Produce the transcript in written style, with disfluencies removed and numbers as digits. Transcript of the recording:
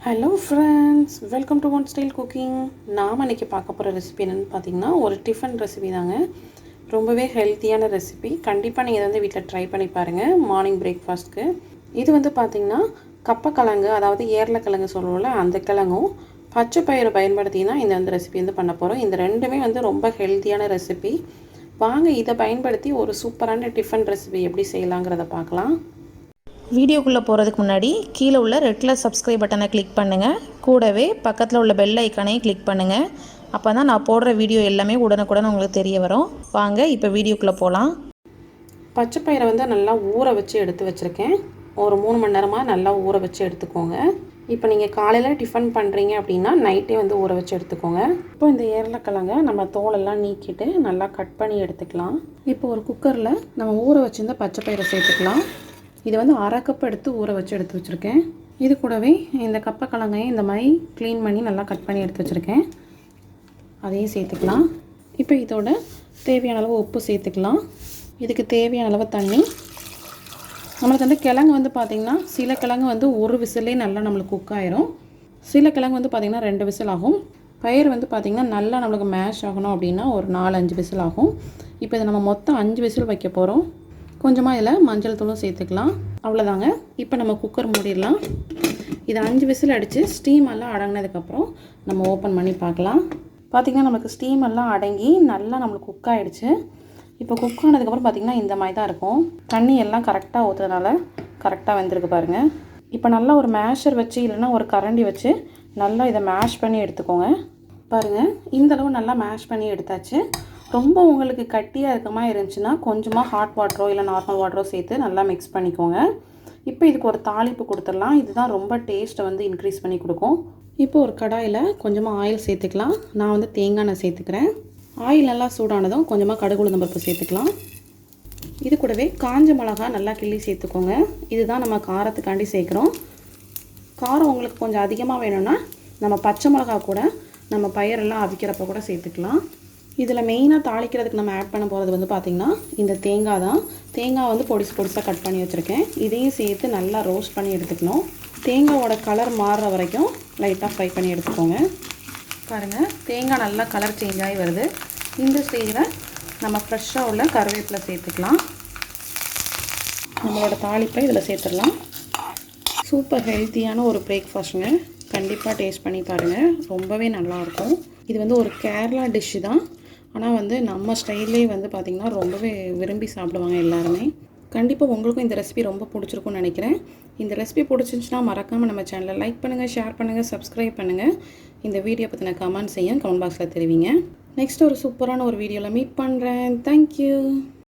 Hello friends, welcome to one style cooking. நாம் அன்றைக்கி பார்க்க போகிற ரெசிபி என்னென்னு பார்த்தீங்கன்னா ஒரு டிஃபன் ரெசிபி தாங்க. ரொம்பவே ஹெல்த்தியான ரெசிபி. கண்டிப்பாக நீங்கள் இதை வந்து வீட்டில் ட்ரை பண்ணி பாருங்கள் மார்னிங் பிரேக்ஃபாஸ்ட்க்கு. இது வந்து பார்த்திங்கன்னா கப்பக்கிழங்கு, அதாவது ஏர்லக்கிழங்கு சொல்லுவோம்ல, அந்த கிழங்கும் பச்சை பயிரை பயன்படுத்தி தான் இந்த வந்து ரெசிபி வந்து பண்ண போகிறோம். இந்த ரெண்டுமே வந்து ரொம்ப ஹெல்த்தியான ரெசிபி. வாங்க இதை பயன்படுத்தி ஒரு சூப்பரான டிஃபன் ரெசிபி எப்படி செய்யலாங்கிறத பார்க்கலாம். வீடியோக்குள்ளே போகிறதுக்கு முன்னாடி கீழே உள்ள ரெட் கலர் சப்ஸ்கிரைப் பட்டனை கிளிக் பண்ணுங்கள். கூடவே பக்கத்தில் உள்ள பெல் ஐக்கானையும் கிளிக் பண்ணுங்கள். அப்போ தான் நான் போடுற வீடியோ எல்லாமே உடனுக்குடன் உங்களுக்கு தெரிய வரும். வாங்க இப்போ வீடியோக்குள்ளே போகலாம். பச்சை பயிரை வந்து நல்லா ஊற வச்சு எடுத்து வச்சுருக்கேன். ஒரு 3 மணி நேரமாக நல்லா ஊற வச்சு எடுத்துக்கோங்க. இப்போ நீங்கள் காலையில் டிஃபன் பண்ணுறீங்க அப்படின்னா நைட்டே வந்து ஊற வச்சு எடுத்துக்கோங்க. இப்போ இந்த ஏர்லக்கிழங்கை நம்ம தோலெல்லாம் நீக்கிட்டு நல்லா கட் பண்ணி எடுத்துக்கலாம். இப்போ ஒரு குக்கரில் நம்ம ஊற வச்சுருந்த பச்சை பயிரை சேர்த்துக்கலாம். இது வந்து 1/2 கப் எடுத்து ஊற வச்சு எடுத்து வச்சுருக்கேன். இது கூடவே இந்த கப்பக்கிழங்கையும் இந்த மாதிரி க்ளீன் பண்ணி நல்லா கட் பண்ணி எடுத்து வச்சுருக்கேன். அதையும் சேர்த்துக்கலாம். இப்போ இதோட தேவையான அளவு உப்பு சேர்த்துக்கலாம். இதுக்கு தேவையான அளவு தண்ணி. நம்மளுக்கு வந்து கிழங்கு வந்து பார்த்திங்கன்னா சில கிழங்கு வந்து ஒரு விசிலே நல்லா நம்மளுக்கு குக் ஆயிரும். சில கிழங்கு வந்து பார்த்திங்கன்னா 2 விசில் ஆகும். பயிர் வந்து பார்த்திங்கன்னா நல்லா நம்மளுக்கு மேஷ் ஆகணும் அப்படின்னா ஒரு 4-5 விசில் ஆகும். இப்போ இதை நம்ம மொத்தம் 5 விசில் வைக்க போகிறோம். கொஞ்சமாக இதில் மஞ்சள் தூளும் சேர்த்துக்கலாம். அவ்வளோதாங்க. இப்போ நம்ம குக்கர் மூடிடலாம். இதை 5 விசில் அடித்து ஸ்டீம் எல்லாம் அடங்கினதுக்கப்புறம் நம்ம ஓப்பன் பண்ணி பார்க்கலாம். பார்த்திங்கன்னா நமக்கு ஸ்டீம் எல்லாம் அடங்கி நல்லா நம்மளுக்கு குக் ஆகிடுச்சு. இப்போ குக் ஆனதுக்கப்புறம் பார்த்திங்கன்னா இந்த மாதிரி தான் இருக்கும். தண்ணி எல்லாம் கரெக்டாக ஊற்றுறதுனால கரெக்டாக வெந்திருக்கு பாருங்கள். இப்போ நல்லா ஒரு மேஷர் வச்சு இல்லைன்னா ஒரு கரண்டி வச்சு நல்லா இதை மேஷ் பண்ணி எடுத்துக்கோங்க. பாருங்கள், இந்தளவு நல்லா மேஷ் பண்ணி எடுத்தாச்சு. ரொம்ப உங்களுக்கு கட்டியாக இருக்க மாதிரி இருந்துச்சுன்னா கொஞ்சமாக ஹாட் வாட்டரோ இல்லை நார்மல் வாட்டரோ சேர்த்து நல்லா மிக்ஸ் பண்ணிக்கோங்க. இப்போ இதுக்கு ஒரு தாளிப்பு கொடுத்துடலாம். இதுதான் ரொம்ப டேஸ்ட்டை வந்து இன்க்ரீஸ் பண்ணி கொடுக்கும். இப்போ ஒரு கடாயில் கொஞ்சமாக ஆயில் சேர்த்துக்கலாம். நான் வந்து தேங்காய் எண்ணெய் சேர்த்துக்கிறேன். ஆயில் நல்லா சூடானதும் கொஞ்சமாக கடுகு உளுந்தம் பருப்பு சேர்த்துக்கலாம். இது கூடவே காஞ்ச மிளகா நல்லா கிள்ளி சேர்த்துக்கோங்க. இதுதான் நம்ம காரத்துக்காண்டி சேர்க்குறோம். காரம் உங்களுக்கு கொஞ்சம் அதிகமாக வேணும்னா நம்ம பச்சை மிளகா கூட நம்ம பயிரெல்லாம் அவிக்கிறப்ப கூட சேர்த்துக்கலாம். இதில் மெயினாக தாளிக்கிறதுக்கு நம்ம ஆட் பண்ண போகிறது வந்து பார்த்திங்கன்னா இந்த தேங்காய் தான். தேங்காய் வந்து பொடிசாக கட் பண்ணி வச்சுருக்கேன். இதையும் சேர்த்து நல்லா ரோஸ்ட் பண்ணி எடுத்துக்கணும். தேங்காயோட கலர் மாறுற வரைக்கும் லைட்டாக ஃப்ரை பண்ணி எடுத்துக்கோங்க. பாருங்கள், தேங்காய் நல்லா கலர் சேஞ்ச் ஆகி வருது. இந்த ஸ்டேஜில் நம்ம ஃப்ரெஷ்ஷாக உள்ள கருவேப்பிலை சேர்த்துக்கலாம். நம்மளோட தாளிப்பை இதில் சேர்த்துடலாம். சூப்பர் ஹெல்த்தியான ஒரு பிரேக்ஃபாஸ்ட்டுங்க. கண்டிப்பாக டேஸ்ட் பண்ணி பாருங்கள். ரொம்பவே நல்லாயிருக்கும். இது வந்து ஒரு கேரளா டிஷ்ஷு தான். ஆனால் வந்து நம்ம ஸ்டைல்லே வந்து பார்த்திங்கன்னா ரொம்பவே விரும்பி சாப்பிடுவாங்க எல்லாருமே. கண்டிப்பாக உங்களுக்கும் இந்த ரெசிபி ரொம்ப பிடிச்சிருக்கும்னு நினைக்கிறேன். இந்த ரெசிபி பிடிச்சிருந்துச்சுன்னா மறக்காமல் நம்ம சேனலை லைக் பண்ணுங்கள், ஷேர் பண்ணுங்கள், சப்ஸ்கிரைப் பண்ணுங்கள். இந்த வீடியோ பற்றின கமெண்ட் செய்ய கமெண்ட் பாக்ஸில் தெரிவிங்க. நெக்ஸ்ட் ஒரு சூப்பரான ஒரு வீடியோவில் மீட் பண்ணுறேன். தேங்க்யூ.